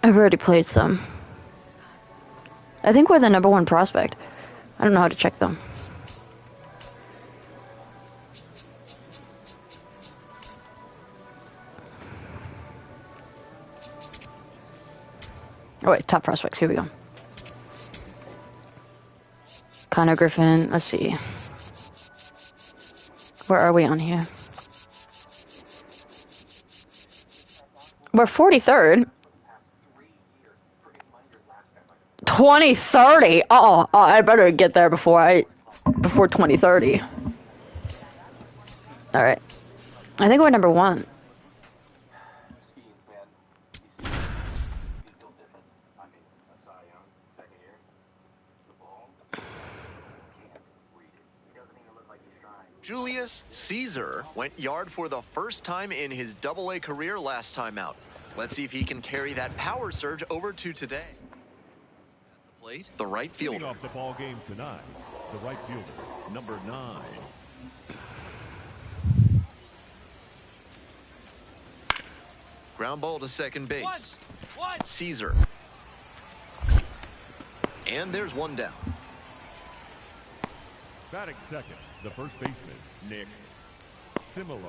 I've already played some. I think we're the #1 prospect. I don't know how to check them. Oh wait, top prospects, here we go. Connor Griffin, let's see. Where are we on here? We're 43rd. 2030. Oh, I better get there before 2030. All right. I think we're #1. Julius Caesar went yard for the first time in his AA career last time out. Let's see if he can carry that power surge over to today. At the plate, the right fielder. Off the ball game tonight, the right fielder, #9. Ground ball to second base. Caesar. And there's one down. Batting second, the first baseman, Nick Similo.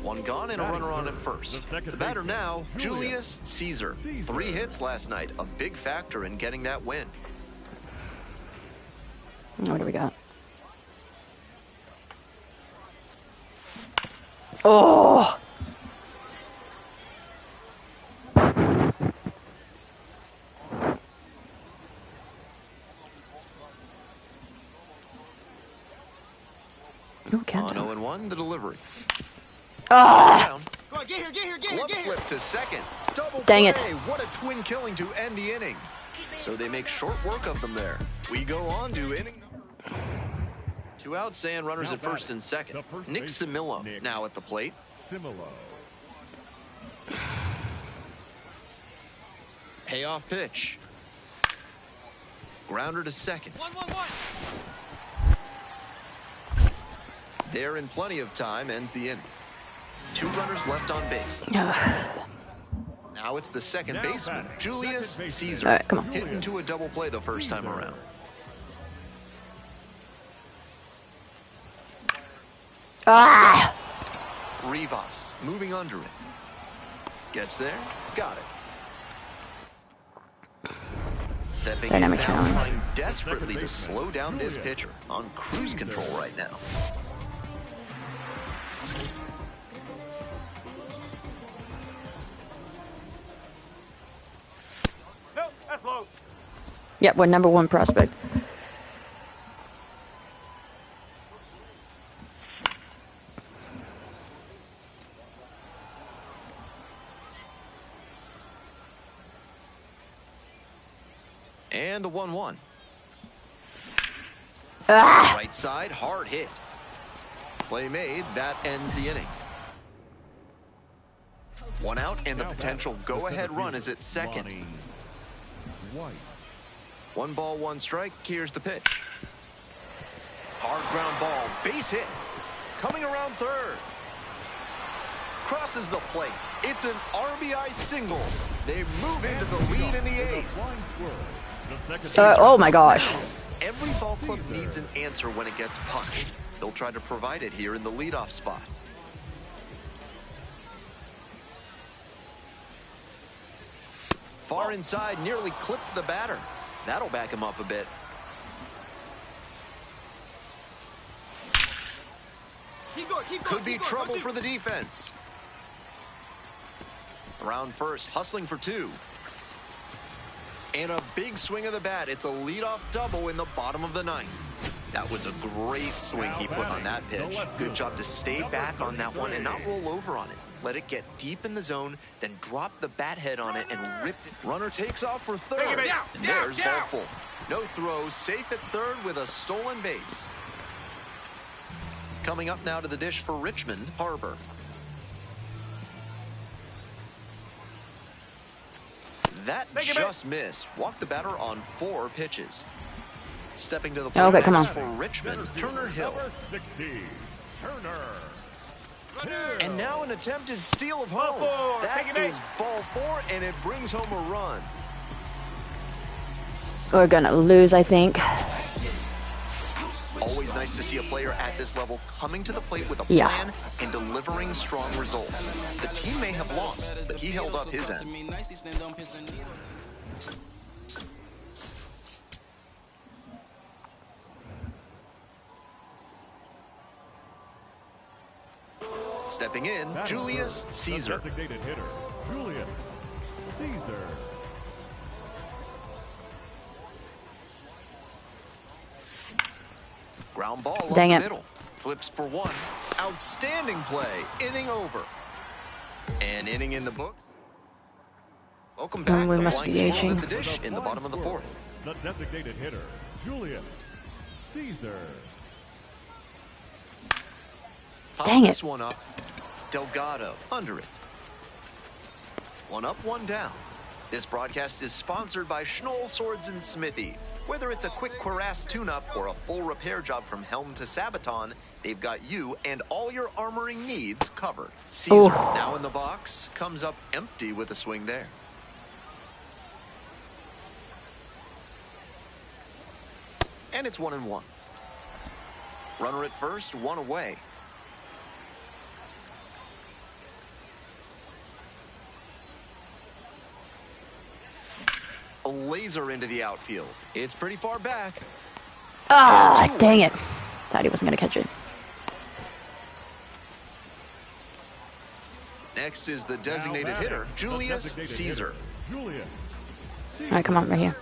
One gone and a runner on at first. The batter now, Julius Caesar. 3 hits last night, a big factor in getting that win. What do we got? Oh! On 0-1, the delivery. Ah! Go on, get here. Flip to second. Double Dang it. play. What a twin killing to end the inning. So they make short work of them there. We go on to inning. 2 outs and runners at first and second. Nick Similo now at the plate. Payoff pitch. Grounder to second. 1-1-1. There in plenty of time, ends the inning. 2 runners left on base. Now it's the second baseman, Julius Caesar. All right, come on. Hit into a double play the first time around. Ah! Rivas moving under it. Gets there, got it. Stepping in now, trying desperately to slow down this pitcher. On cruise control right now. Yep, we're #1 prospect. And the 1-1. Ah! Right side, hard hit. Play made, that ends the inning. 1 out, and the potential go-ahead run is at second. 1 ball, 1 strike. Here's the pitch. Hard ground ball, base hit. Coming around third. Crosses the plate. It's an RBI single. They move into the lead in the 8th. Oh my gosh. Every ball club needs an answer when it gets punched. They'll try to provide it here in the leadoff spot. Far inside, nearly clipped the batter. That'll back him up a bit. Could be trouble for the defense. Around first, hustling for 2. And a big swing of the bat. It's a leadoff double in the bottom of the 9th. That was a great swing he put on that pitch. Good job to stay back on that one and not roll over on it. Let it get deep in the zone, then drop the bat head on it and rip it. Runner takes off for third. And there's ball full. No throws, safe at third with a stolen base. Coming up now to the dish for Richmond, Harbor. That just missed. Walked the batter on 4 pitches. Stepping to the plate Okay, come on. for Richmond, Turner Hill. #60, Turner. And Now an attempted steal of home. That is ball 4, and it brings home a run. We're gonna lose, I think. Always nice to see a player at this level coming to the plate with a plan and delivering strong results. The team may have lost, but he held up his end. Stepping in, Julius Caesar. Designated hitter, Julius Caesar. Ground ball up Dang the it. middle. Flips for 1. Outstanding play. Inning over. An inning in the books. Welcome back. we The must Flying be Squirrels aging. at the dish in the bottom of the 4th. The designated hitter, Julius Caesar. Pops Dang it. this one up. Delgado under it. 1 up, 1 down. This broadcast is sponsored by Schnoll Swords and Smithy. Whether it's a quick cuirass tune-up or a full repair job from helm to sabaton, they've got you and all your armoring needs covered. Caesar, Oof. now in the box, comes up empty with a swing there. And it's 1-1. Runner at first, 1 away. A laser into the outfield. It's pretty far back. Ah, dang it. Thought he wasn't gonna catch it. Next is the designated hitter, Julius Caesar. Julius All right, come on, right here.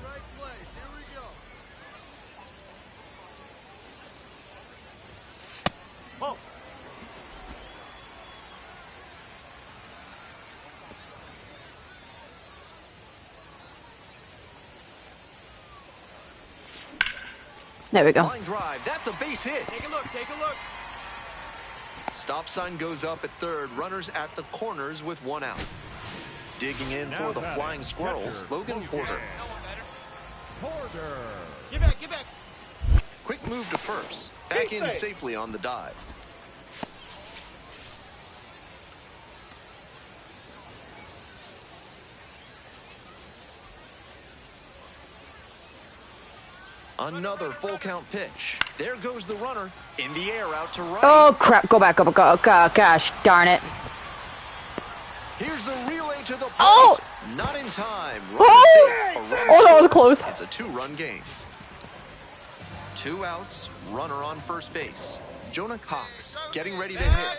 Oh. There we go. Line drive. That's a base hit. Take a look, take a look. Stop sign goes up at third. Runners at the corners with 1 out. Digging in for the Flying Squirrels, Logan Porter. Porter. Get back, get back. Quick move to first. Back in safely on the dive. Another full count pitch. There goes the runner. In the air out to right. Oh, crap. Go back. Go back. Oh, gosh, darn it. Here's the relay to the plate. Oh! Not in time. Oh! Runner safe. A run Oh, that was scores. close. It's a 2-run game. 2 outs. Runner on first base. Jonah Cox getting ready to hit.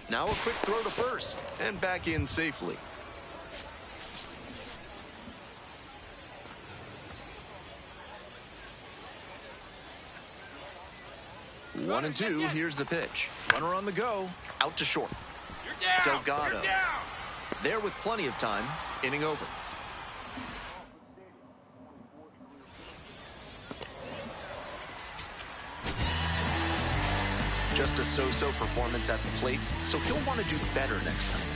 Now a quick throw to first and back in safely. One and 2. Here's the pitch. Runner on the go. Out to short. You're down. Delgado. You're down. There with plenty of time. Inning over. Just a so-so performance at the plate, so he'll want to do better next time.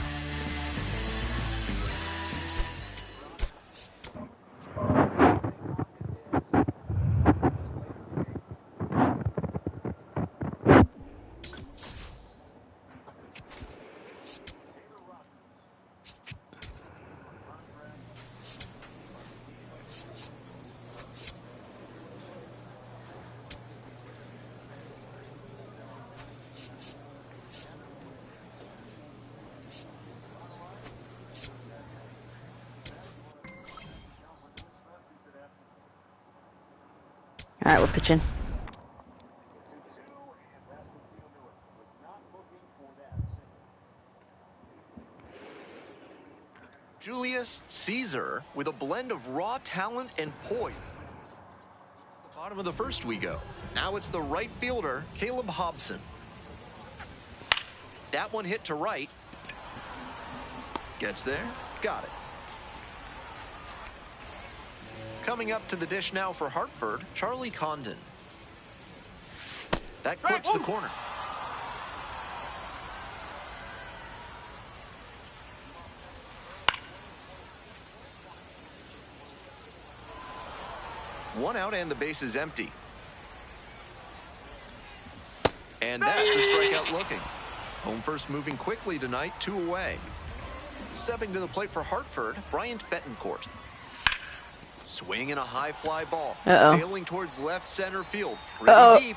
All right, we're pitching. Julius Caesar with a blend of raw talent and poise. The bottom of the first we go. Now it's the right fielder, Caleb Hobson. That one hit to right. Gets there. Got it. Coming up to the dish now for Hartford, Charlie Condon. That clips the corner. One out and the base is empty. And that's a strikeout looking. Home first moving quickly tonight, 2 away. Stepping to the plate for Hartford, Bryant Betancourt. Swinging a high fly ball. Sailing towards left center field. Pretty deep.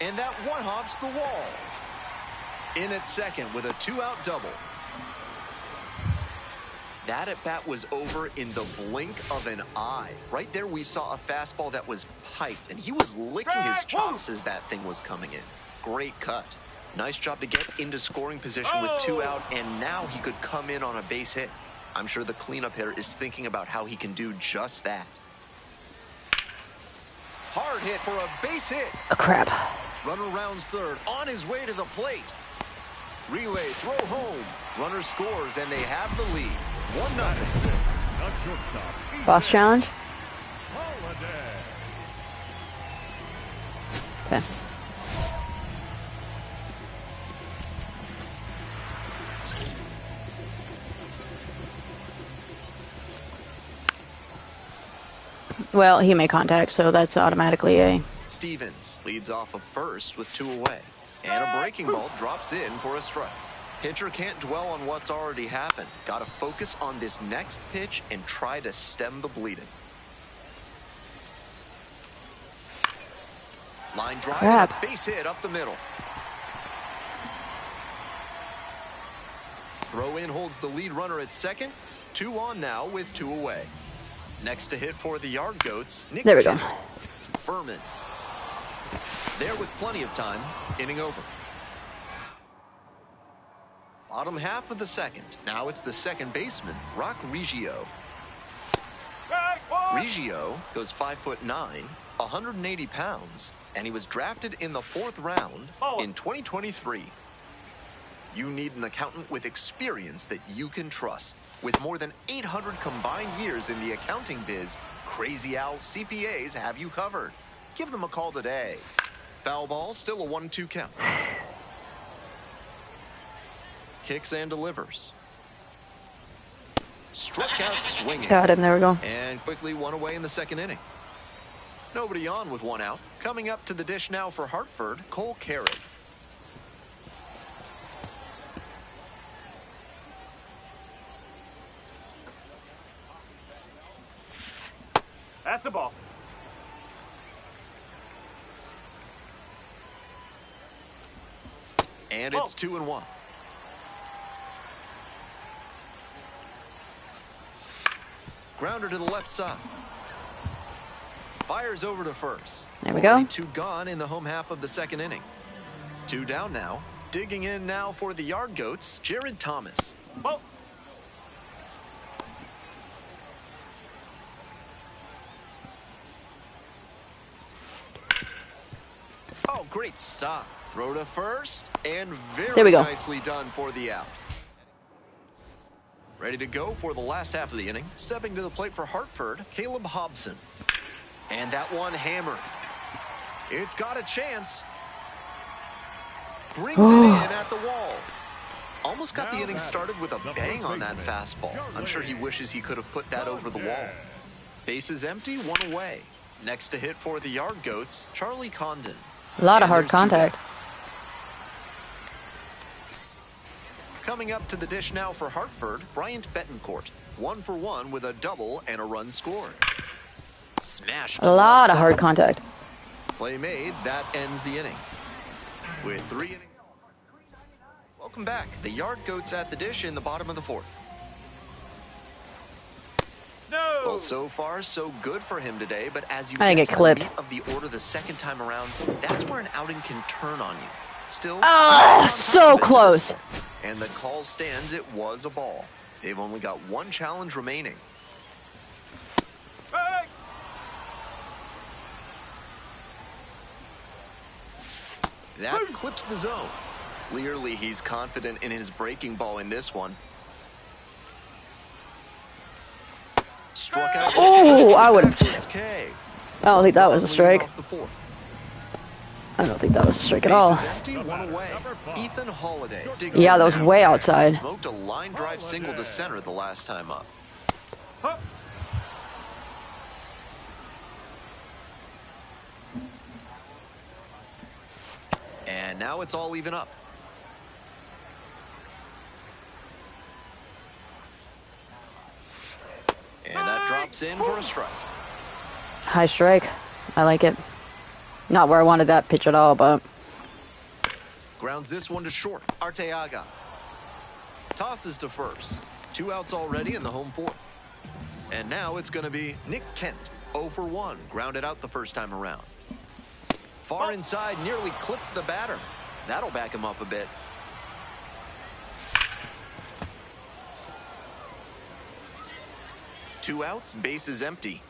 And that one hops the wall. In at second with a 2-out double. That at bat was over in the blink of an eye. Right there we saw a fastball that was piped, and he was licking his chops as that thing was coming in. Great cut. Nice job to get into scoring position with 2 out, and now he could come in on a base hit. I'm sure the cleanup hitter is thinking about how he can do just that. Hard hit for a base hit. Oh, crap. Runner rounds third, on his way to the plate. Relay, throw home. Runner scores, and they have the lead. 1-0. Boss challenge? Okay. Well, he made contact, so that's automatically a... Stevens leads off of first with 2 away. And a breaking ball drops in for a strike. Pitcher can't dwell on what's already happened. Got to focus on this next pitch and try to stem the bleeding. Line drive and a base hit up the middle. Throw in holds the lead runner at second. 2 on now with 2 away. Next to hit for the Yard Goats, Nick. There we go. Furman. There with plenty of time. Inning over. Bottom half of the second. Now it's the second baseman, Rock Riggio. Riggio goes 5'9", 180 pounds, and he was drafted in the 4th round in 2023. You need an accountant with experience that you can trust. With more than 800 combined years in the accounting biz, Crazy Al's CPAs have you covered. Give them a call today. Foul ball, still a 1-2 count. Kicks and delivers. Struck out swinging. Got him, there we go. And quickly 1 away in the second inning. Nobody on with 1 out. Coming up to the dish now for Hartford, Cole Carrick. That's a ball. And it's 2-1. Grounder to the left side. Fires over to first. There we go. Already 2 gone in the home half of the second inning. 2 down now. Digging in now for the Yard Goats, Jared Thomas. Oh, great stop. Throw to first, and very nicely done for the out. Ready to go for the last half of the inning. Stepping to the plate for Hartford, Caleb Hobson. And that one hammered. It's got a chance. Brings it in at the wall. Almost got the inning started with a bang on that fastball. I'm sure he wishes he could have put that over the wall. Bases empty, 1 away. Next to hit for the Yard Goats, Charlie Condon. A lot of hard contact. Coming up to the dish now for Hartford, Bryant Betancourt. 1 for 1 with a double and a run scored. Smashed. A lot of hard contact. Play made. That ends the inning. With 3 innings. Welcome back. The Yard Goats at the dish in the bottom of the 4th. No. Well, so far, so good for him today. But as you get to clipped. the meat of the order the second time around, that's where an outing can turn on you. Still, so close. And the call stands. It was a ball. They've only got 1 challenge remaining. Hey. That clips the zone. Clearly, he's confident in his breaking ball in this one. Struck out. Oh, I would have. K. I don't think that was a strike. I don't think that was a strike at all. Empty, 1 away. Ethan Holiday. Yeah, that was way outside. Smoked a line drive single to center the last time up. And now it's all even up. Pops in for a strike. High strike. I like it. Not where I wanted that pitch at all, but... Grounds this one to short. Arteaga tosses to first. 2 outs already in the home fourth. And now it's going to be Nick Kent. 0 for 1. Grounded out the first time around. Far inside, nearly clipped the batter. That'll back him up a bit. Two outs, base is empty.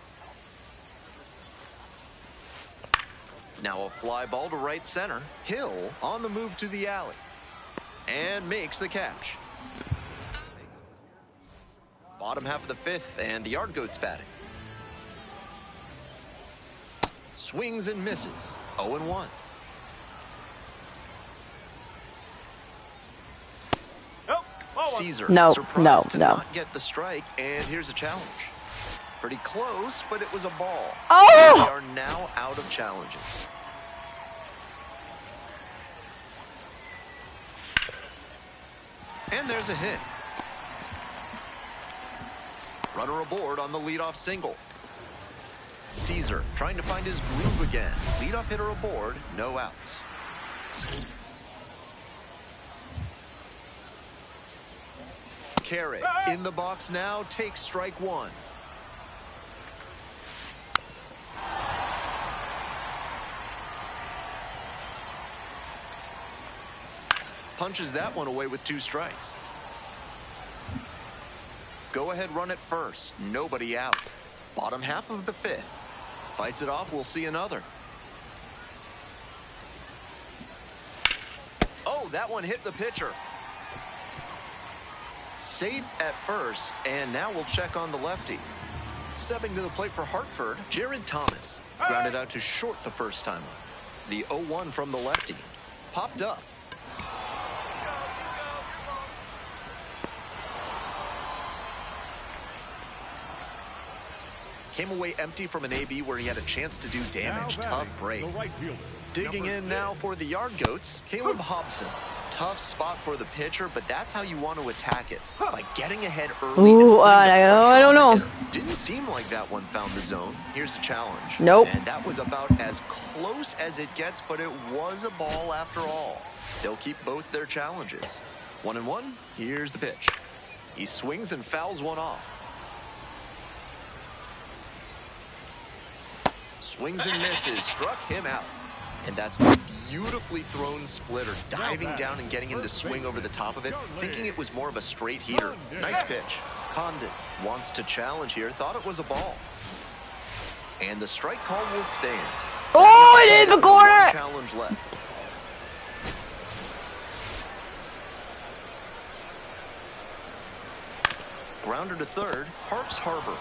Now a fly ball to right center. Hill on the move to the alley. And makes the catch. Bottom half of the fifth, and the Yard Goats batting. Swings and misses. 0-1. Caesar surprised to not get the strike, and here's a challenge. Pretty close, but it was a ball. Oh! They are now out of challenges. And there's a hit. Runner aboard on the leadoff single. Caesar trying to find his groove again. Leadoff hitter aboard, no outs. Carey in the box now, takes strike one. Punches that one away with 2 strikes. Go ahead, run it first. Nobody out. Bottom half of the fifth. Fights it off. We'll see another. Oh, that one hit the pitcher. Safe at first, and now we'll check on the lefty. Stepping to the plate for Hartford, Jared Thomas. Grounded out to short the first time up. The 0-1 from the lefty. Popped up. Came away empty from an AB where he had a chance to do damage. Tough break. Digging in now for the Yard Goats, Caleb Hobson. Tough spot for the pitcher, but that's how you want to attack it. By getting ahead early. Ooh, I don't know. Didn't seem like that one found the zone. Here's the challenge. Nope. And that was about as close as it gets, but it was a ball after all. They'll keep both their challenges. 1-1, here's the pitch. He swings and fouls one off. Swings and misses, struck him out. And that's a beautifully thrown splitter, diving down and getting him to swing over the top of it, thinking it was more of a straight heater. Nice pitch. Condon wants to challenge here, thought it was a ball. And the strike call will stand. Oh, it is the corner! Challenge left. Grounder to third, Parks Harbor.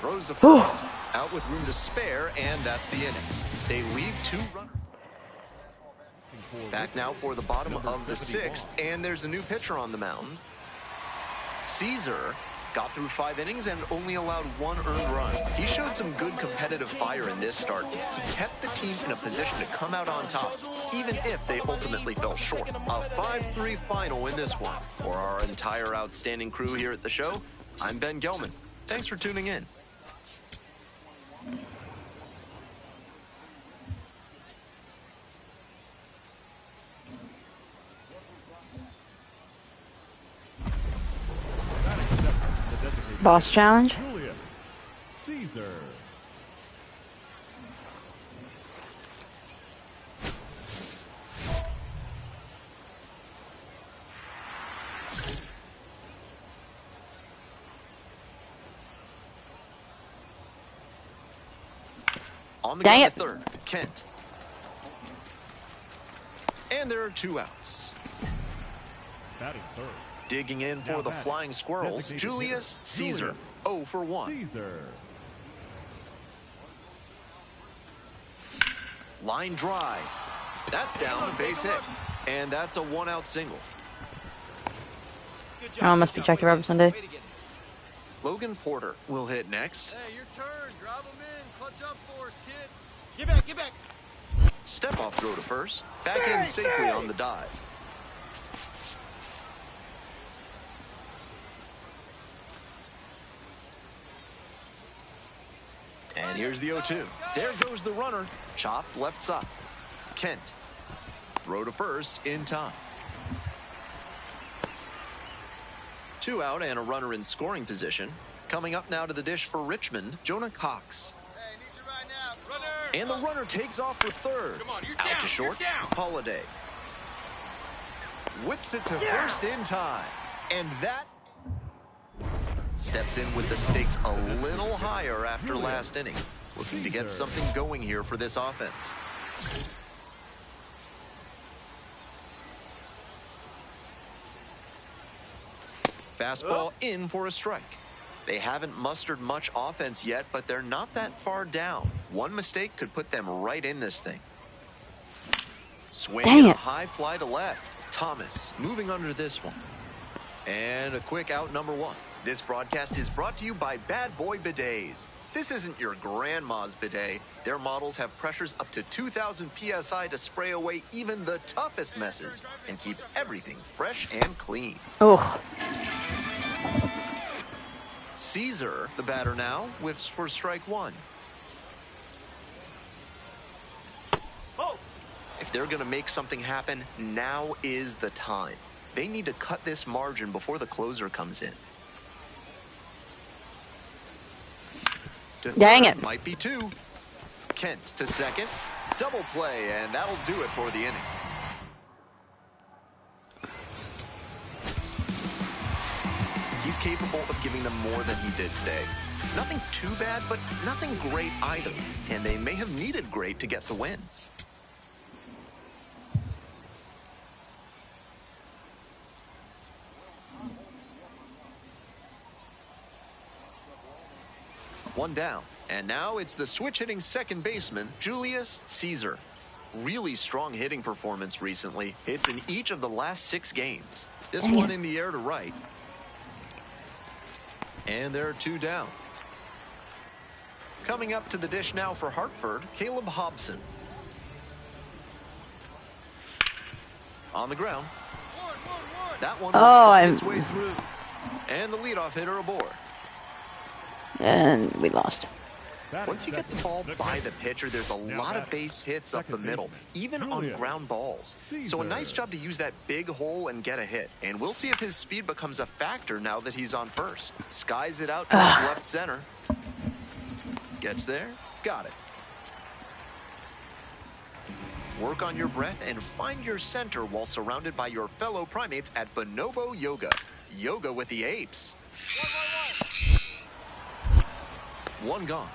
Throws the first, out with room to spare, and that's the inning. They leave 2 runners. Back now for the bottom of the 6th, and there's a new pitcher on the mound. Caesar got through 5 innings and only allowed 1 earned run. He showed some good competitive fire in this start. He kept the team in a position to come out on top, even if they ultimately fell short. A 5-3 final in this one. For our entire outstanding crew here at the show, I'm Ben Gelman. Thanks for tuning in. Boss challenge. Julius. Caesar. On the Dang ground it. at third, Kent. And there are 2 outs. Batting third. Digging in for the Flying Squirrels, Julius Caesar. 0 for 1. Caesar. Line drive. That's down, a base hit. And that's a 1-out single. Oh, must be Jackie Robinson Day. Logan Porter will hit next. Hey, your turn. Drive them in. Clutch up for us, kid. Get back, get back. Step off throw to first. Back in safely on the dive. Here's the 0-2. There goes the runner. Chopped left side. Kent. Throw to first in time. 2 out and a runner in scoring position. Coming up now to the dish for Richmond, Jonah Cox. Hey, need you right now. Runner. And the runner takes off for third. Come on, you're out down, to short, you're down. Holiday. Whips it to first in time. And that steps in with the stakes a little higher after last inning. Looking to get something going here for this offense. Fastball in for a strike. They haven't mustered much offense yet, but they're not that far down. One mistake could put them right in this thing. Swing Dang and a it. high fly to left. Thomas moving under this one. And a quick out number 1. This broadcast is brought to you by Bad Boy Bidets. This isn't your grandma's bidet. Their models have pressures up to 2,000 PSI to spray away even the toughest messes and keep everything fresh and clean. Oh, Caesar, the batter now, whiffs for strike 1. Oh, If they're going to make something happen, now is the time. They need to cut this margin before the closer comes in. To Dang third, it. might be 2. Kent to second. Double play, and that'll do it for the inning. He's capable of giving them more than he did today. Nothing too bad, but nothing great either. And they may have needed great to get the win. One down. And now it's the switch-hitting second baseman, Julius Caesar. Really strong hitting performance recently. Hits in each of the last 6 games. This Dang one it. in the air to right. And there are 2 down. Coming up to the dish now for Hartford, Caleb Hobson. On the ground. That one will find its way through. And the leadoff hitter aboard. and we lost. Once you get the ball by the pitcher, there's a lot of base hits up the middle, even on ground balls. So a nice job to use that big hole and get a hit. And we'll see if his speed becomes a factor now that he's on first. Skies it out towards left center. Gets there. Got it. Work on your breath and find your center while surrounded by your fellow primates at Bonobo Yoga. Yoga with the apes. One gone.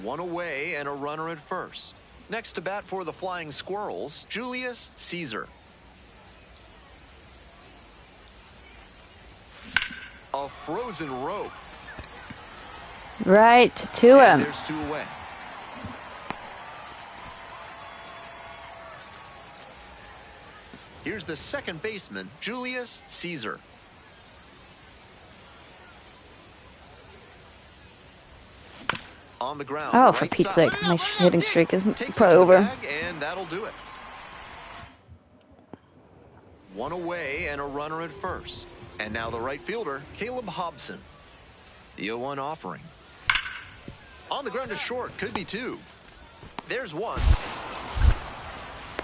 One away and a runner at first. Next to bat for the Flying Squirrels, Julius Caesar. A frozen rope. Right to And him. there's 2 away. Here's the second baseman, Julius Caesar. On the ground. Oh, for right Pete's side. sake, my hitting streak is Takes probably it to the over. bag, and that'll do it. One away and a runner at first. And now the right fielder, Caleb Hobson. The 0-1 offering. On the ground to short, could be 2. There's 1.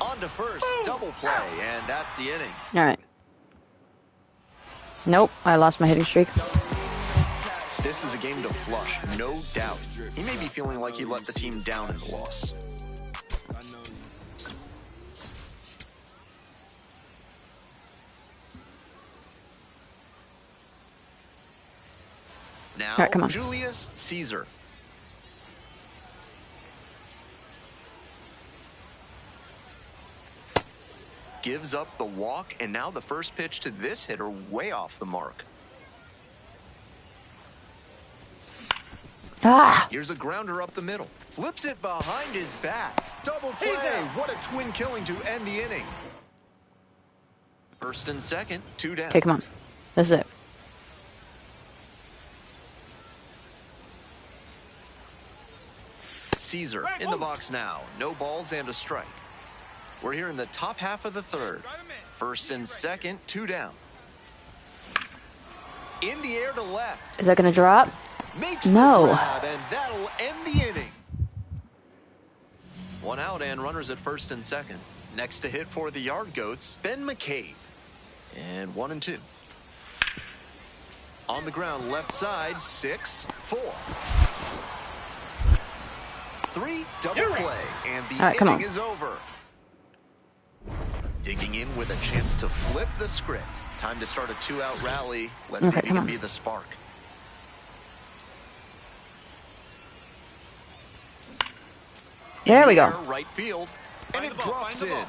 On to first, double play, and that's the inning. All right. Nope, I lost my hitting streak. This is a game to flush, no doubt. He may be feeling like he let the team down in the loss. Now, All right, come on. Julius Caesar. Gives up the walk, and now the first pitch to this hitter way off the mark. Ah, Here's a grounder up the middle. Flips it behind his back. Double play. What a twin killing to end the inning. First and second, 2 down. okay, come on. This is it. Caesar in the box now. No balls and a strike. We're here in the top half of the third. First and second, 2 down. In the air to left. Is that gonna drop? Makes No. the grab, and that'll end the inning. One out and runners at first and second. Next to hit for the Yard Goats, Ben McCabe. And 1-2. On the ground, left side, 6-4. 3 double play, and the inning is over. Digging in with a chance to flip the script. Time to start a 2-out rally. Let's see if he can be the spark. There we go. Right field, and it drops in.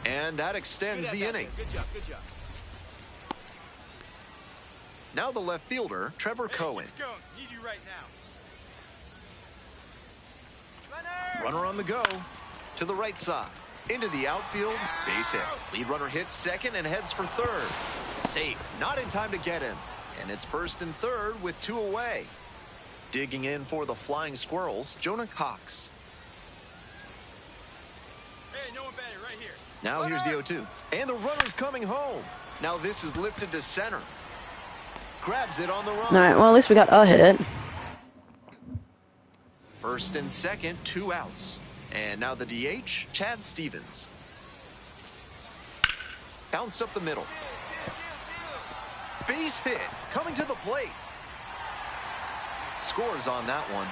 And that extends the inning. Good job, good job. Now the left fielder, Trevor Cohen. Keep going. Need you right now. Runner on the go. To the right side. Into the outfield. Base hit. Lead runner hits second and heads for third. Safe. Not in time to get him. And it's first and third with 2 away. Digging in for the Flying Squirrels, Jonah Cox. Hey, no one better right here. Now here's the 0-2. And the runner's coming home. Now this is lifted to center. Grabs it on the run. All right, well, at least we got a hit. First and second, 2 outs. And now the DH, Chad Stevens. Bounced up the middle. Base hit, coming to the plate. Scores on that one.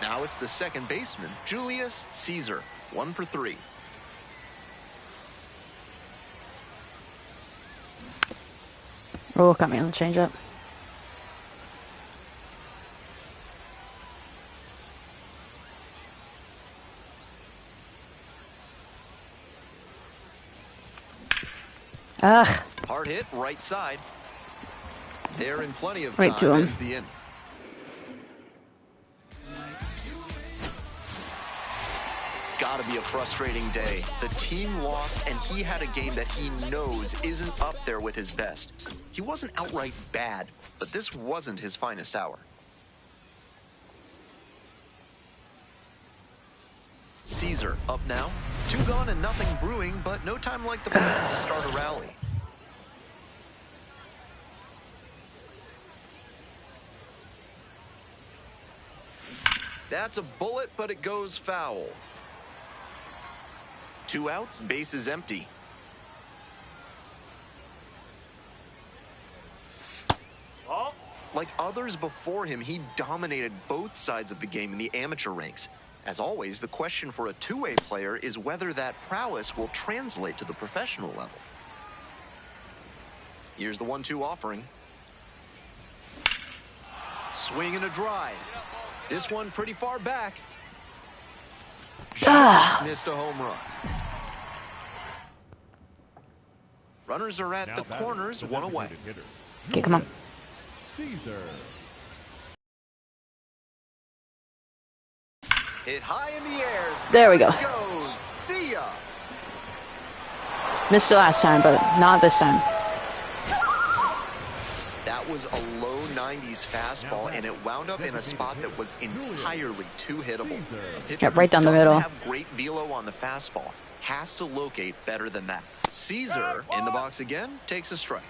Now it's the second baseman, Julius Caesar, 1 for 3. Oh, got me on the changeup. Ugh. Hard hit, right side. They're in plenty of Right time. to him. Ends the inning. Gotta be a frustrating day. The team lost, and he had a game that he knows isn't up there with his best. He wasn't outright bad, but this wasn't his finest hour. Caesar up now. 2 gone and nothing brewing, but no time like the present to start a rally. That's a bullet, but it goes foul. 2 outs, base is empty. Like others before him, he dominated both sides of the game in the amateur ranks. As always, the question for a two-way player is whether that prowess will translate to the professional level. Here's the 1-2 offering. Swing and a drive. This one pretty far back. Just missed a home run. Runners are at Now the batting, corners, the 1 away. designated hitter, Okay, come on. Caesar. Hit high in the air. There we go. It goes. See ya. Missed it last time, but not this time. That was a low 90s fastball, and it wound up in a spot that was entirely too hittable. A pitcher Yep, right down the who doesn't middle. have great velo on the fastball has to locate better than that. Caesar in the box again, takes a strike.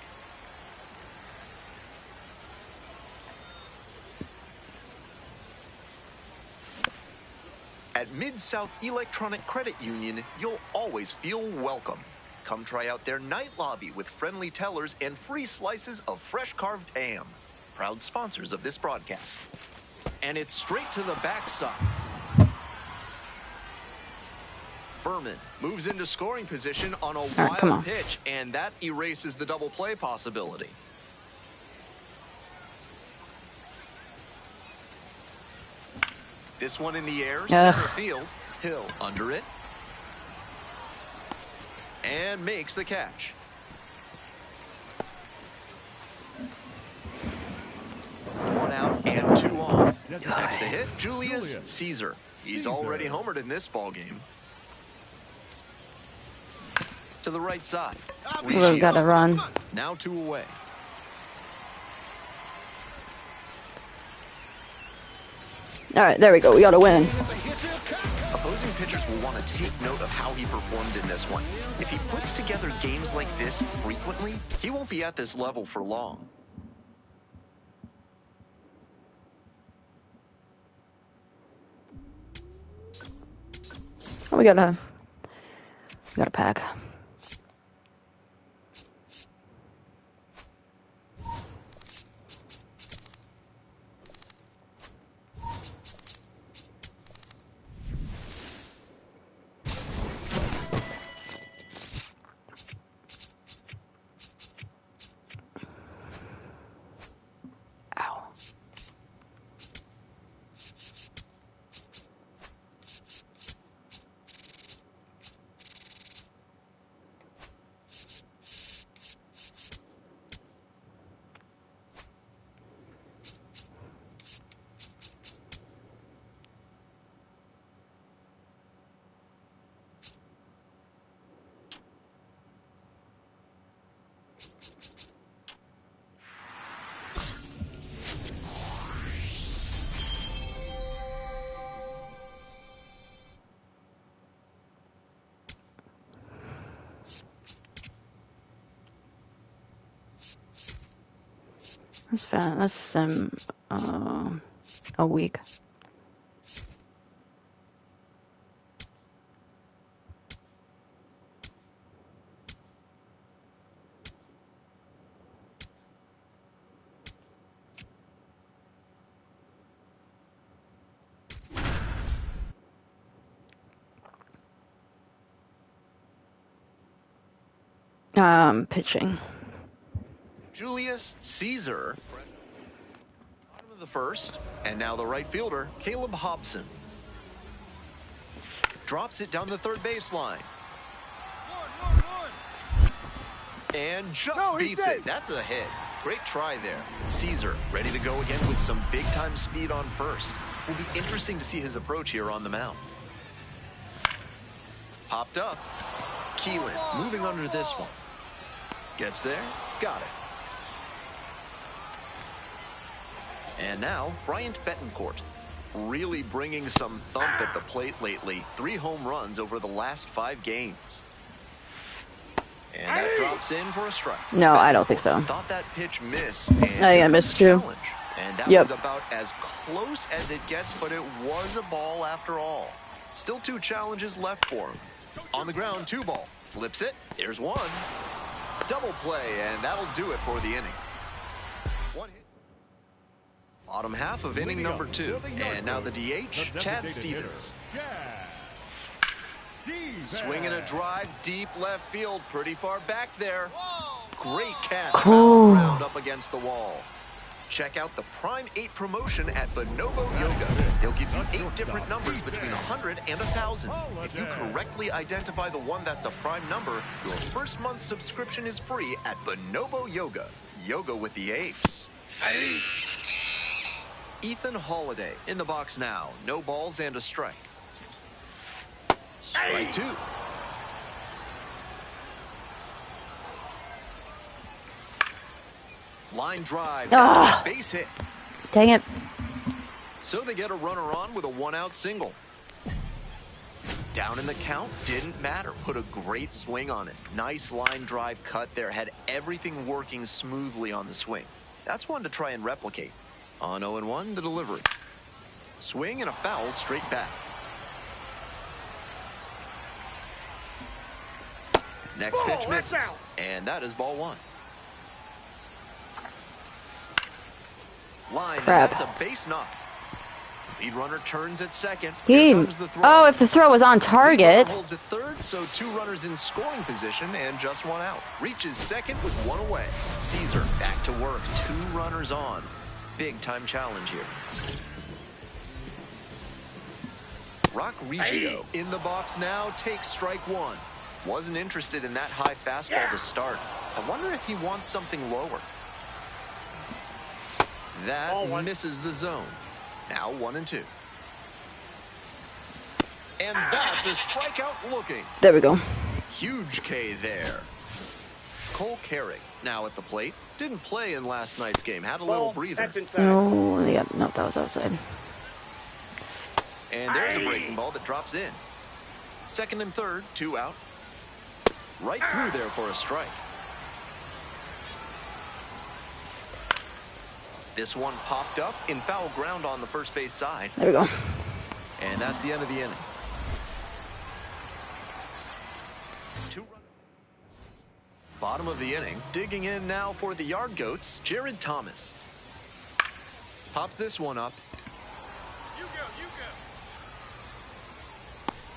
At Mid-South Electronic Credit Union, you'll always feel welcome. Come try out their night lobby with friendly tellers and free slices of fresh carved ham. Proud sponsors of this broadcast. And it's straight to the backstop. Furman moves into scoring position on a come on. wild pitch, and that erases the double play possibility. This one in the air, center field. Hill under it. And makes the catch. One out and 2 on. Next to hit, Julius Caesar. He's already homered in this ball game. To the right side. We've got to run. Now 2 away. All right, there we go. We got to win. Opposing Opposing pitchers will want to take note of how he performed in this one. If he puts together games like this frequently, he won't be at this level for long. Oh, we got a pack. That's fast. That's a week. Pitching. Julius, Caesar, bottom of the first, and now the right fielder, Caleb Hobson. Drops it down the third baseline. And just beats it. That's a hit. Great try there. Caesar ready to go again with some big-time speed on first. Will be interesting to see his approach here on the mound. Popped up. Keelan moving under this one. Gets there. Got it. And now, Bryant Betancourt, really bringing some thump at the plate lately. 3 home runs over the last 5 games. And that drops in for a strike. No, I don't think so. Thought that pitch missed. And I think I missed too. And that was about as close as it gets, but it was a ball after all. Still 2 challenges left for him. On the ground, 2 ball. Flips it. There's 1. Double play, and that'll do it for the inning. 1 hit. Bottom half of inning number 2. And now the DH, Chad Stevens. Swinging a drive deep left field, pretty far back there. Great catch. Ground up against the wall. Check out the Prime 8 promotion at Bonobo Yoga. They'll give you 8 different numbers between 100 and 1,000. If you correctly identify the one that's a prime number, your first month subscription is free at Bonobo Yoga. Yoga with the apes. Ethan Holiday in the box now. No balls and a strike. Strike 2. Line drive. That's a base hit. Dang it. So they get a runner on with a 1-out single. Down in the count, didn't matter. Put a great swing on it. Nice line drive cut there. Had everything working smoothly on the swing. That's one to try and replicate. On 0-1, the delivery. Swing and a foul straight back. Next pitch misses. And that is ball 1. Line, that's a base knock. Lead runner turns at second. Oh, if the throw was on target. Holds at third, so 2 runners in scoring position and just 1 out. Reaches second with 1 away. Caesar back to work. 2 runners on. Big time challenge here. Rock Riggio in the box now, takes strike 1. Wasn't interested in that high fastball to start. I wonder if he wants something lower. That misses the zone. Now 1-2. And that's a strikeout looking. There we go. Huge K there. Cole Carrick now at the plate. Didn't play in last night's game. Had a little breather. No, yeah, no, that was outside. And there's a breaking ball that drops in. Second and third, 2 out. Right through there for a strike. This one popped up in foul ground on the first base side. There we go. And that's the end of the inning. Bottom of the inning. Digging in now for the Yard Goats, Jared Thomas. Pops this one up. You go, you go.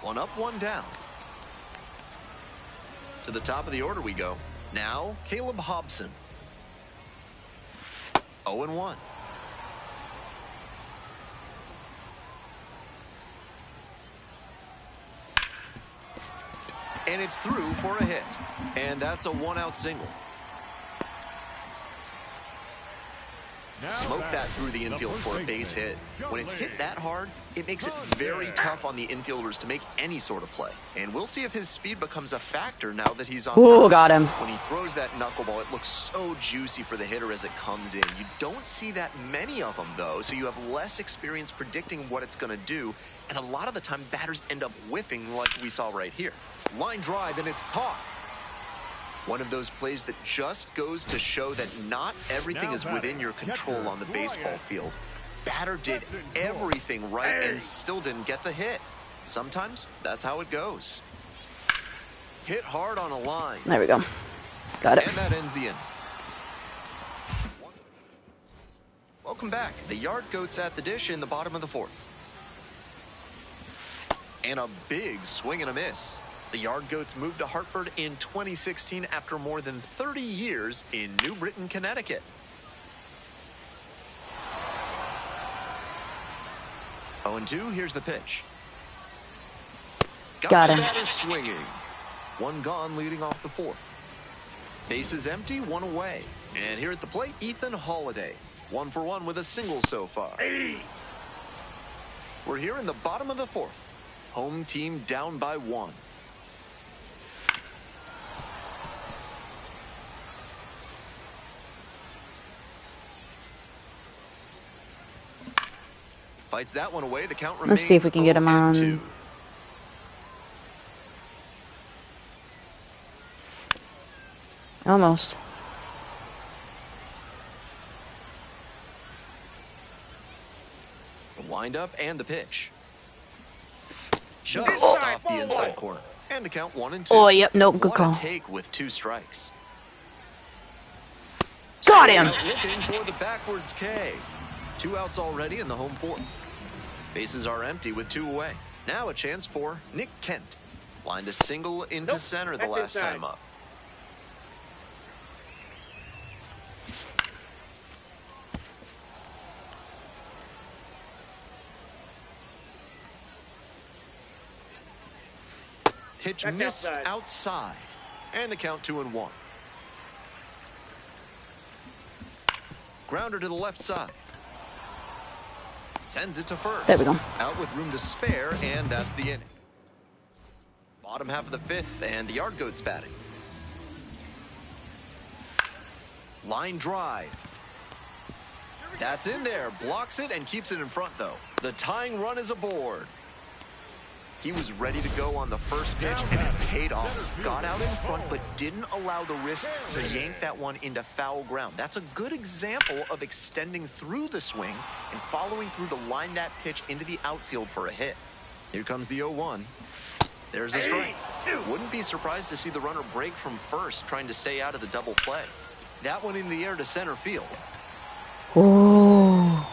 One up, one down. To the top of the order we go. Now, Caleb Hobson. 0-1. And it's through for a hit. And that's a 1-out single. Smoke that through the infield for a base hit. When it's hit that hard, it makes it very tough on the infielders to make any sort of play. And we'll see if his speed becomes a factor now that he's on Ooh, first. got him. When he throws that knuckleball, it looks so juicy for the hitter as it comes in. You don't see that many of them, though, so you have less experience predicting what it's going to do. And a lot of the time, batters end up whiffing like we saw right here. Line drive, and it's caught. One of those plays that just goes to show that not everything is within your control on the baseball field. Batter did everything right and still didn't get the hit. Sometimes that's how it goes. Hit hard on a line. There we go. Got it. And that ends the inning. Welcome back. The Yard Goats at the dish in the bottom of the fourth. And a big swing and a miss. The Yard Goats moved to Hartford in 2016 after more than 30 years in New Britain, Connecticut. Oh, and 2, here's the pitch. Got him. Batter swinging. One gone leading off the fourth. Bases empty, one away. And here at the plate, Ethan Holiday. 1 for 1 with a single so far. We're here in the bottom of the fourth. Home team down by 1. Fights that one away. The count remains. Let's see if we can get him on. 0-2. Almost. The windup and the pitch. Just off the inside corner. And the count 1-2. Oh, yep. Nope. Good What call. a take with 2 strikes. Got him. Looking for the backwards K. 2 outs already in the home fourth. Bases are empty with 2 away. Now a chance for Nick Kent. Lined a single into center the last time up. Pitch missed outside. And the count 2-1. Grounder to the left side. Sends it to first. There we go. Out with room to spare, and that's the inning. Bottom half of the fifth, and the Yard Goats batting. Line drive. That's in there. Blocks it and keeps it in front, though. The tying run is aboard. He was ready to go on the first pitch, and it paid off. Got out in front, but didn't allow the wrists to yank that one into foul ground. That's a good example of extending through the swing and following through to line that pitch into the outfield for a hit. Here comes the 0-1. There's a strike. Wouldn't be surprised to see the runner break from first, trying to stay out of the double play. That one in the air to center field. Oh.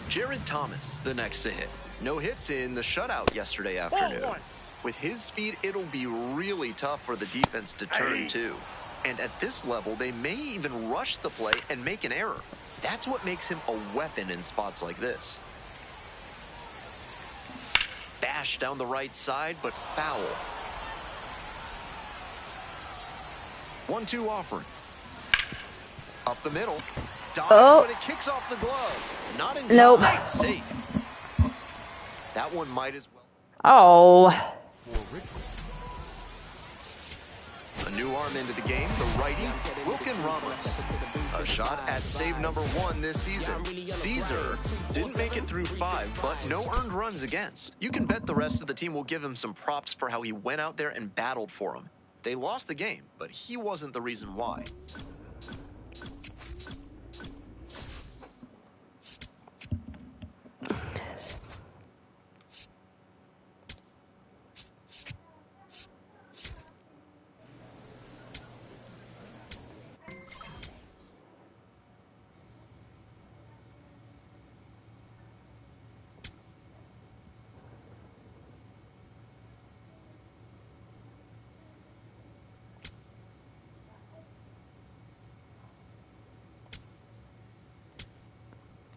Jared Thomas, the next to hit. No hits in the shutout yesterday afternoon. With his speed, it'll be really tough for the defense to turn to. And at this level, they may even rush the play and make an error. That's what makes him a weapon in spots like this. Bash down the right side, but foul. 1-2 offering. Up the middle. Dodge, but it kicks off the glove. Not in time. Nope. Safe. That one might as well. Oh. A new arm into the game, the righty, Wilkin Ramos. A shot at save number 1 this season. Caesar didn't make it through 5, but no earned runs against. You can bet the rest of the team will give him some props for how he went out there and battled for him. They lost the game, but he wasn't the reason why.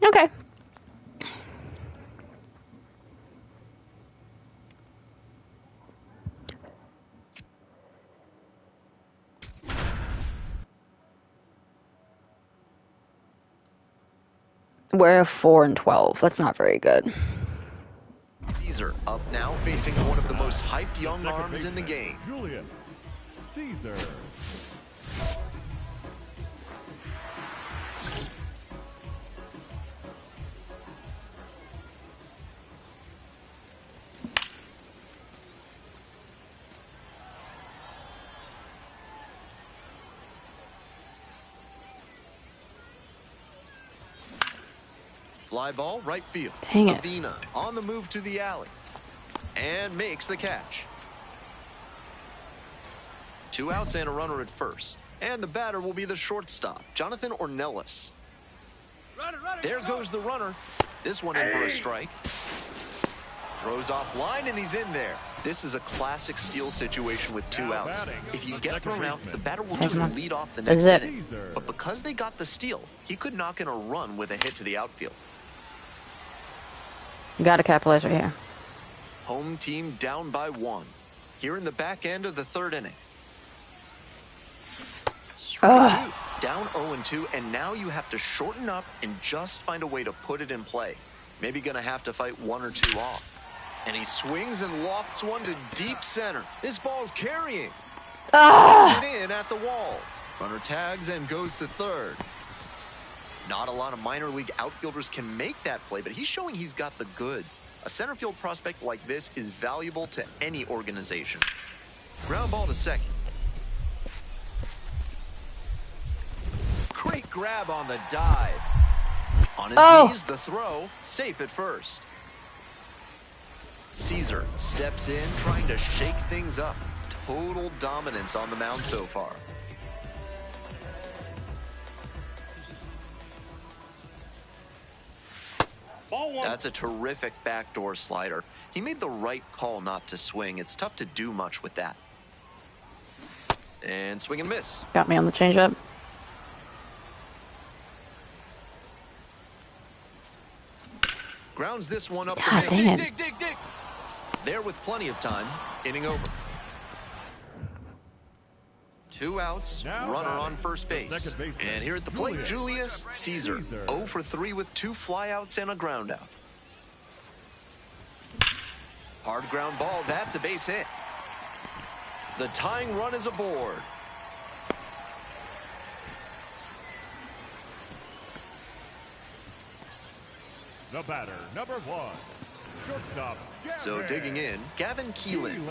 Okay. We're 4-12. That's not very good. Caesar up now, facing one of the most hyped young arms in the game. Julius. Caesar. Fly ball, right field. Dang it. Avina on the move to the alley. And makes the catch. 2 outs and a runner at first. And the batter will be the shortstop, Jonathan Ornelas. There goes the runner. This one in for a strike. Throws off line and he's in there. This is a classic steal situation with 2 outs. If you get thrown out, the batter will just lead off the next inning. But because they got the steal, he could knock in a run with a hit to the outfield. You gotta capitalize right here. Home team down by 1. Here in the back end of the 3rd inning. Strike 2. Down 0-2, and now you have to shorten up and just find a way to put it in play. Maybe gonna have to fight 1 or 2 off. And he swings and lofts one to deep center. This ball's carrying. Puts it in at the wall. Runner tags and goes to 3rd. Not a lot of minor league outfielders can make that play, but he's showing he's got the goods. A center field prospect like this is valuable to any organization. Ground ball to second. Great grab on the dive. On his knees, the throw, safe at first. Caesar steps in, trying to shake things up. Total dominance on the mound so far. That's a terrific backdoor slider. He made the right call not to swing. It's tough to do much with that. And swing and miss. Got me on the changeup. Grounds this one up. God damn. Dig. There with plenty of time. Inning over. 2 outs, runner on first base. And here at the plate, Julius, Caesar. 0 for 3 with 2 flyouts and a ground out. Hard ground ball, that's a base hit. The tying run is aboard. The batter, number 1. Shortstop. So digging in, Gavin Keelan.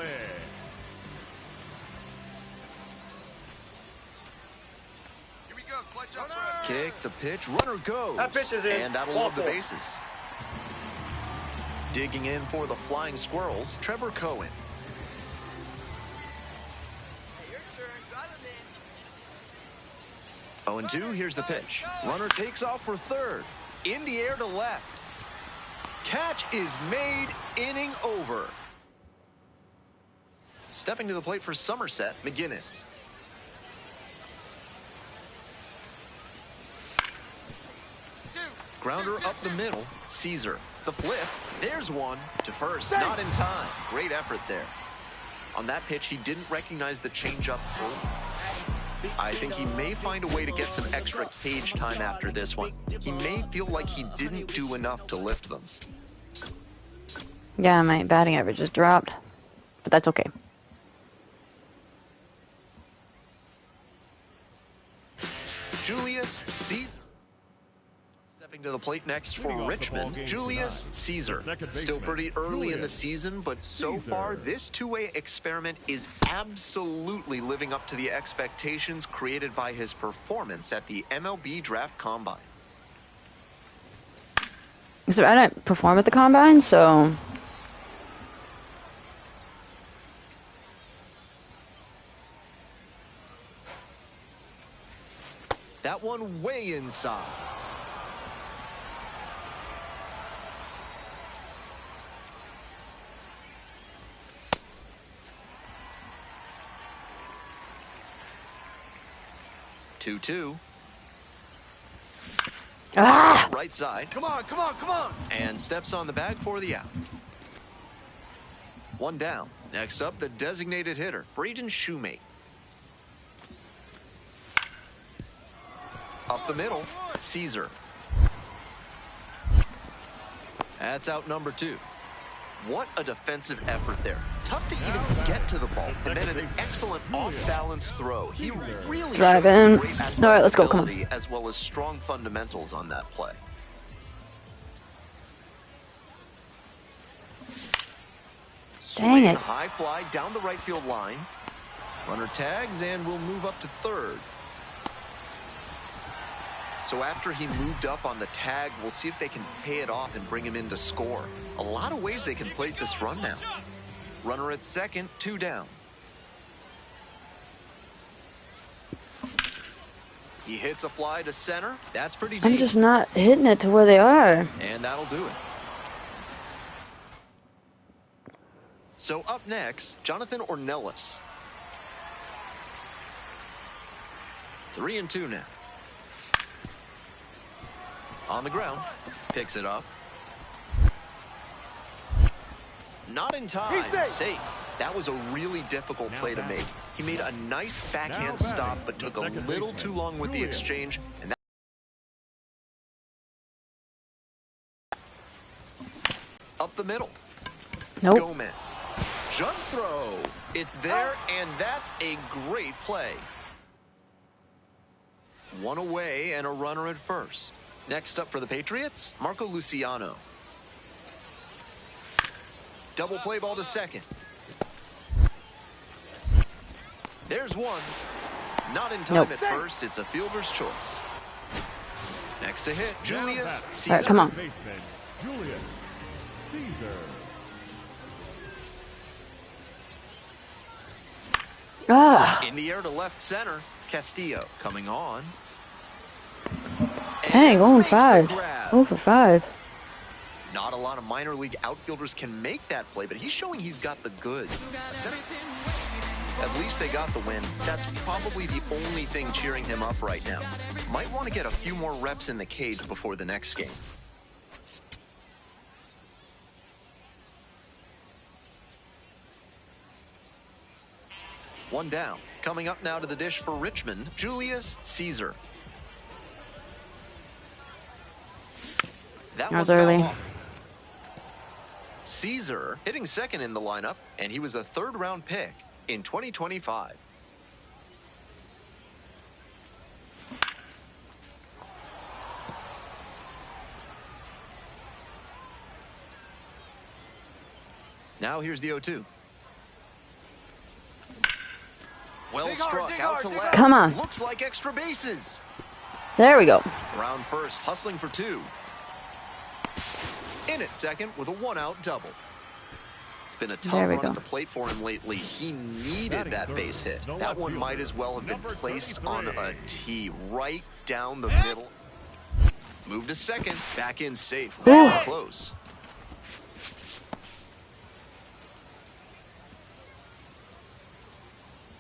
Kick, the pitch, runner goes. That pitch is in. And that'll load the bases. Digging in for the Flying Squirrels, Trevor Cohen. Your turn. Drive him in. 0-2, here's the pitch. Runner takes off for 3rd. In the air to left. Catch is made, inning over. Stepping to the plate for Somerset, McGinnis. Grounder up the middle, Caesar. The flip, there's one to first, not in time. Great effort there. On that pitch, he didn't recognize the changeup fully. I think he may find a way to get some extra cage time after this one. He may feel like he didn't do enough to lift them. Yeah, my batting average just dropped. But that's okay. Julius Caesar. Stepping to the plate next for Richmond, Julius Caesar. Still pretty early in the season, but so far, this two-way experiment is absolutely living up to the expectations created by his performance at the MLB Draft Combine. So I didn't perform at the Combine, so... That one way inside. Two. Ah! Right side. Come on, come on, come on! And steps on the bag for the out. One down. Next up, the designated hitter, Braden Shoemate. Up the middle, Caesar. That's out number 2. What a defensive effort there. Tough to even get to the ball, and then an excellent off-balance throw. He really Drive shows in. some great All right, let's go. Come ability on. as well as strong fundamentals on that play. Dang it. High fly down the right field line. Runner tags and will move up to third. So after he moved up on the tag, we'll see if they can pay it off and bring him in to score. A lot of ways they can plate this run now. Runner at second, 2 down. He hits a fly to center. That's pretty deep. I'm just not hitting it to where they are. And that'll do it. So up next, Jonathan Ornelas. 3-2 now. On the ground, picks it up. Not in time, safe. That was a really difficult play to make. He made a nice backhand stop, but took a little too long with the exchange. And that up the middle. Nope. Gomez. Jump throw. It's there, and that's a great play. One away and a runner at first. Next up for the Patriots, Marco Luciano. Double play ball to second. There's one. Not in time Nope. at first. It's a fielder's choice. Next to hit, Julius Caesar. All right, come on. Baseman, Julius Caesar. Ah! In the air to left center, Castillo coming on. Dang, And 0 makes the 5. grab. 0 for 5. Not a lot of minor league outfielders can make that play, but he's showing he's got the goods. At least they got the win. That's probably the only thing cheering him up right now. Might want to get a few more reps in the cage before the next game. One down. Coming up now to the dish for Richmond, Julius Caesar. That was one fouled early. off. Caesar hitting second in the lineup, and he was a third-round pick in 2025. Now here's the 0-2. Well struck out to left. Come on. Looks like extra bases. There we go. Round first, hustling for 2. In at second with a 1-out double. It's been a tough There we run go. at the plate for him lately. He needed that base hit. That one might as well have been placed on a tee right down the middle. Move to second, back in safe. Ooh. Close.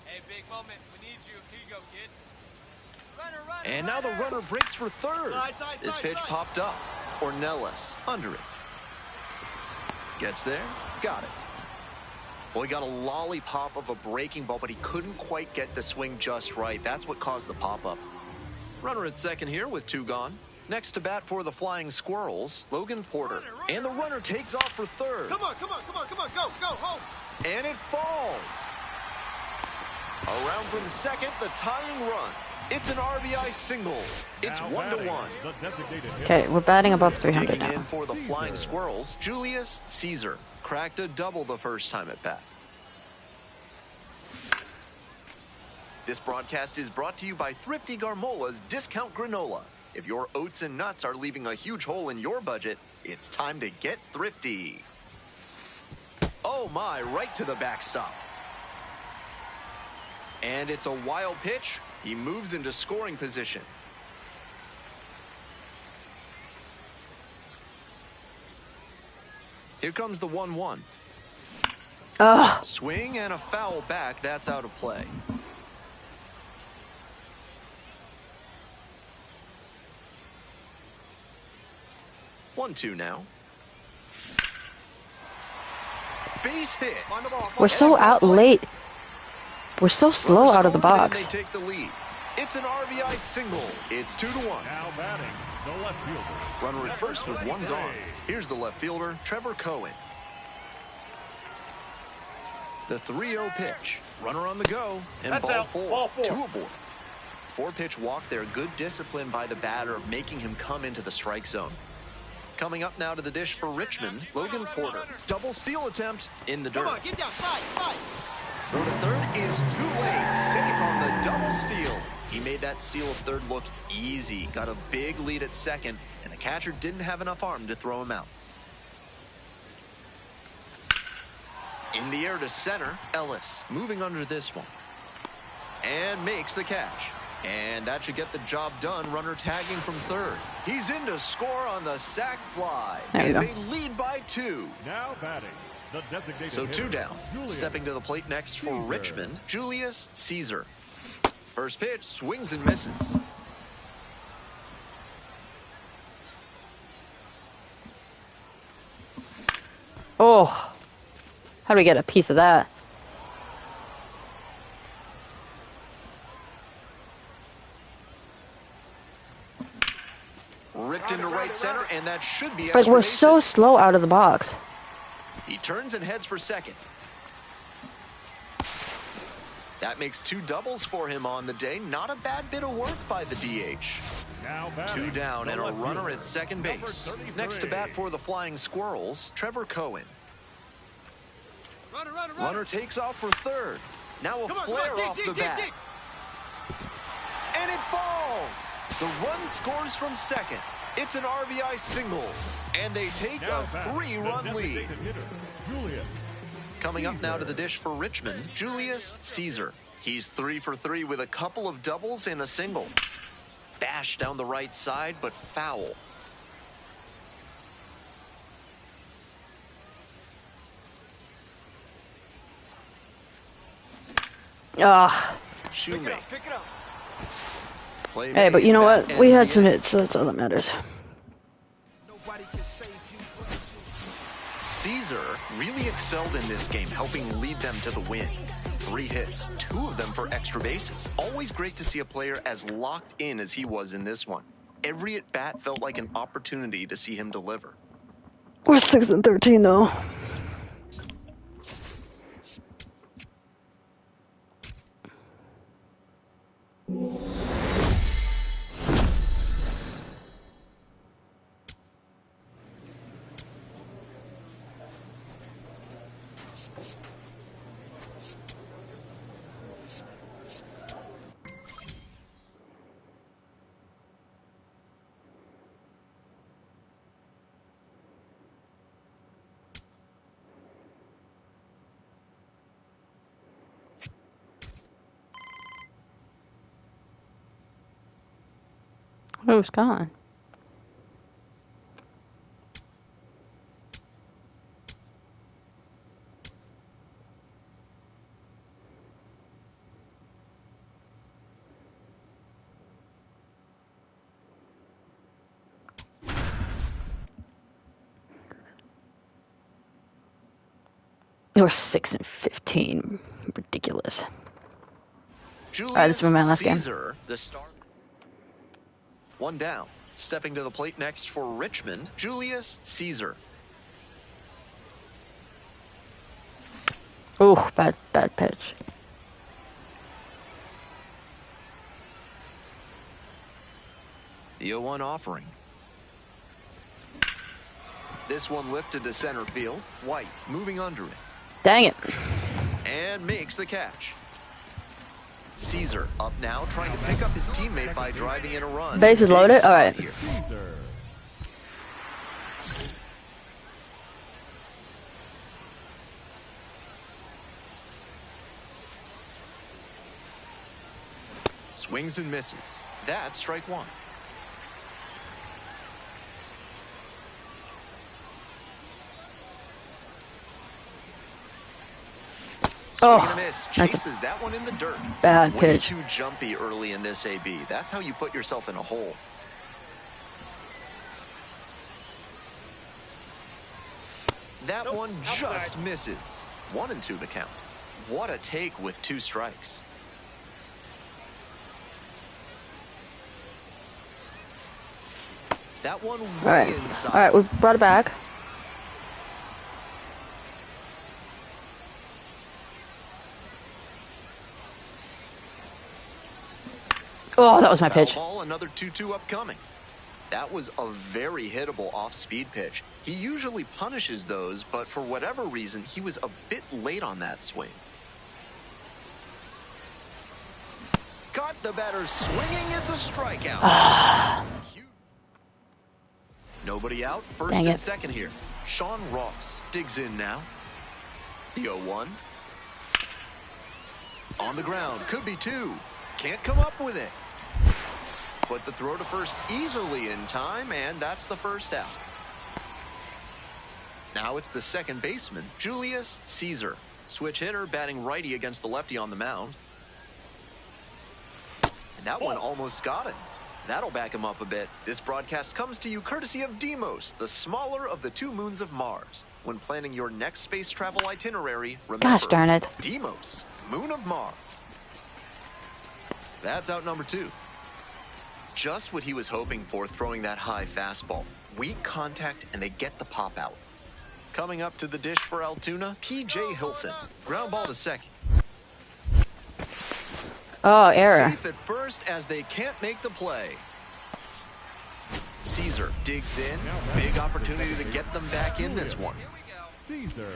Hey, big moment. We need you. Here you go, kid. Runner, And now the runner breaks for third. Side, This side, pitch side. popped up. Ornelas under it. Gets there. Got it. Well, he got a lollipop of a breaking ball, but he couldn't quite get the swing just right. That's what caused the pop-up. Runner at second here with 2 gone. Next to bat for the Flying Squirrels, Logan Porter. And the runner takes off for third. Come on, come on, come on, come on. Go, home. And it falls. Around from second, the tying run. It's an RBI single. It's Now 1-1. batting, the designated hitter. Okay, we're batting above 300 Digging in now. for the Flying Squirrels, Julius Caesar cracked a double the first time at bat. This broadcast is brought to you by Thrifty Garmola's Discount Granola. If your oats and nuts are leaving a huge hole in your budget, it's time to get thrifty. Oh my, right to the backstop. And it's a wild pitch. He moves into scoring position. Here comes the 1-1. Ugh. Swing and a foul back. That's out of play. One, two now. Base hit. Find the ball. We're so out late. We're so slow Runner out of the scores and box. They take the lead. It's an RBI single. It's 2-1. Now batting, the left fielder. Runner at first with one gone. Here's the left fielder, Trevor Cohen. The 3-0 pitch. Runner on the go, and That's ball out. four. Ball four. 2 aboard. 4-pitch walk there. Good discipline by the batter, making him come into the strike zone. Coming up now to the dish for Richmond, Logan Porter. Double steal attempt in the dirt. Come on, get down. Slide. Throw to third is too late. Safe on the double steal. He made that steal of third look easy. Got a big lead at second, and the catcher didn't have enough arm to throw him out. In the air to center, Ellis moving under this one. And makes the catch. And that should get the job done. Runner tagging from third. He's in to score on the sac fly. There you And go. they lead by 2. Now batting, the designated So 2 hitter, down. Julius. Stepping to the plate next for Caesar. Richmond, Julius Caesar. First pitch, swings and misses. Oh. How do we get a piece of that? Ripped into right center, and that should be Like, extra we're so bases. slow out of the box. He turns and heads for second. That makes 2 doubles for him on the day. Not a bad bit of work by the DH. Now batting, 2 down the and a left runner fielder, at second number base. 33. Next to bat for the Flying Squirrels, Trevor Cohen. Runner. Runner takes off for third. Now a Come on, flare off the dig. bat. And it falls. The run scores from second. It's an RBI single. And they take Now a batting, 3-run the lead. designated hitter, Julius. Coming up now to the dish for Richmond, Julius Caesar. He's 3 for 3 with a couple of doubles and a single. Bash down the right side, but foul. Ugh. Shoemake. Pick it up. Play Hey, but made. you know That what? We ends had the some inning. hits, so that's all that matters. Nobody can save you but you. Caesar really excelled in this game, helping lead them to the win. 3 hits, 2 of them for extra bases. Always great to see a player as locked in as he was in this one. Every at-bat felt like an opportunity to see him deliver. We're 6-13 though. Oh, Scotland. We're 6-15. Ridiculous. Julius Alright, this will be my last game. Caesar, the star. 1 down. Stepping to the plate next for Richmond, Julius Caesar. Oh, bad pitch. The 0-1 offering. This one lifted to center field. White moving under it. Dang it. And makes the catch. Caesar up now, trying to pick up his teammate by driving in a run. Bases loaded? Alright. Caesar. Swings and misses. That's strike one. Swing and a miss. Chases that one in the dirt. Bad Way pitch. too jumpy early in this AB. That's how you put yourself in a hole. That one just misses. 1-2 the count. What a take with 2 strikes. That one way inside. All right, we brought it back. Oh, that was my pitch. Foul ball, another 2-2 upcoming. That was a very hittable off-speed pitch. He usually punishes those, but for whatever reason, he was a bit late on that swing. Got the batter swinging. It's a strikeout. Nobody out. First and second here. Sean Ross digs in now. The 0-1. On the ground. Could be 2. Can't come up with it. Put the throw to first easily in time, and that's the first out. Now it's the second baseman, Julius Caesar. Switch hitter, batting righty against the lefty on the mound. And that one almost got it. That'll back him up a bit. This broadcast comes to you courtesy of Deimos, the smaller of the 2 moons of Mars. When planning your next space travel itinerary, remember, Gosh darn it. Deimos, moon of Mars. That's out number 2. Just what he was hoping for, throwing that high fastball. Weak contact, and they get the pop out. Coming up to the dish for Altoona, P.J. Hilson. Ground ball to second. Oh, error. Safe at first as they can't make the play. Caesar digs in. Big opportunity to get them back in this one. Caesar.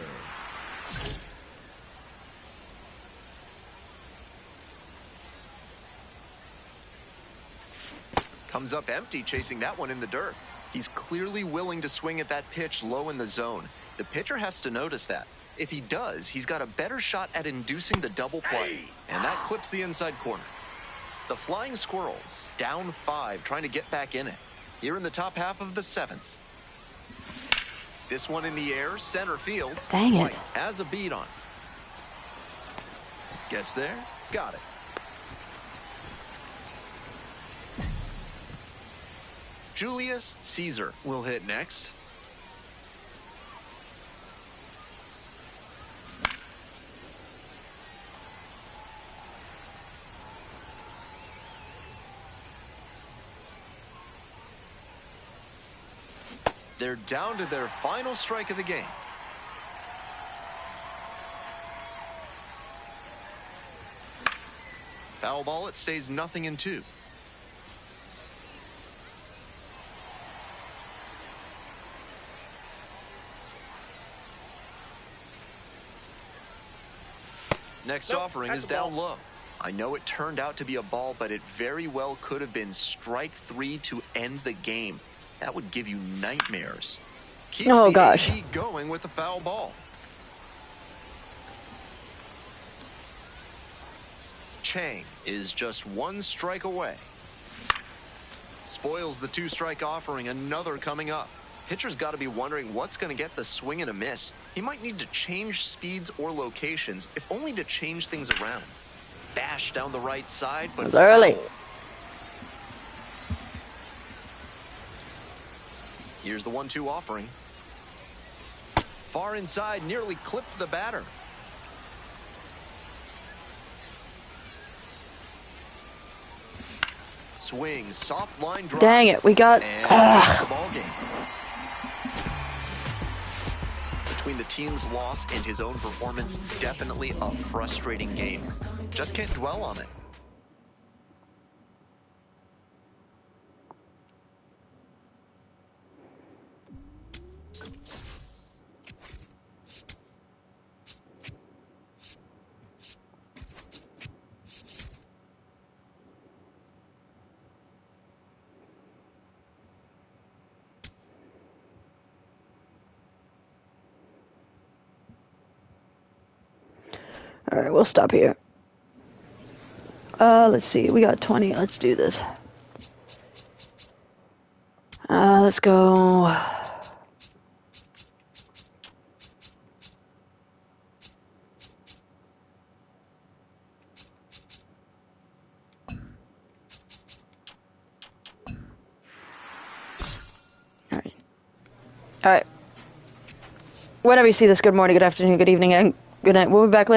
Comes up empty, chasing that one in the dirt. He's clearly willing to swing at that pitch low in the zone. The pitcher has to notice that. If he does, he's got a better shot at inducing the double play. And that clips the inside corner. The Flying Squirrels, down 5, trying to get back in it. Here in the top half of the 7th. This one in the air, center field. Dang it. White has a beat on. Gets there, got it. Julius Caesar will hit next. They're down to their final strike of the game. Foul ball, it stays 0-2. Next offering is down low. I know it turned out to be a ball, but it very well could have been strike 3 to end the game. That would give you nightmares. Keeps the AB going with the foul ball. Chang is just 1 strike away. Spoils the 2-strike offering, another coming up. Pitcher's got to be wondering what's going to get the swing and a miss. He might need to change speeds or locations, if only to change things around. Bash down the right side, but early. Foul. Here's the 1-2 offering. Far inside, nearly clipped the batter. Swing, soft line drive. Dang it, we got... And the ball game. Between the team's loss and his own performance, definitely a frustrating game. Just can't dwell on it. Alright, we'll stop here. Let's see. We got 20. Let's do this. Let's go. Alright. Whenever you see this, good morning, good afternoon, good evening, and good night. We'll be back later.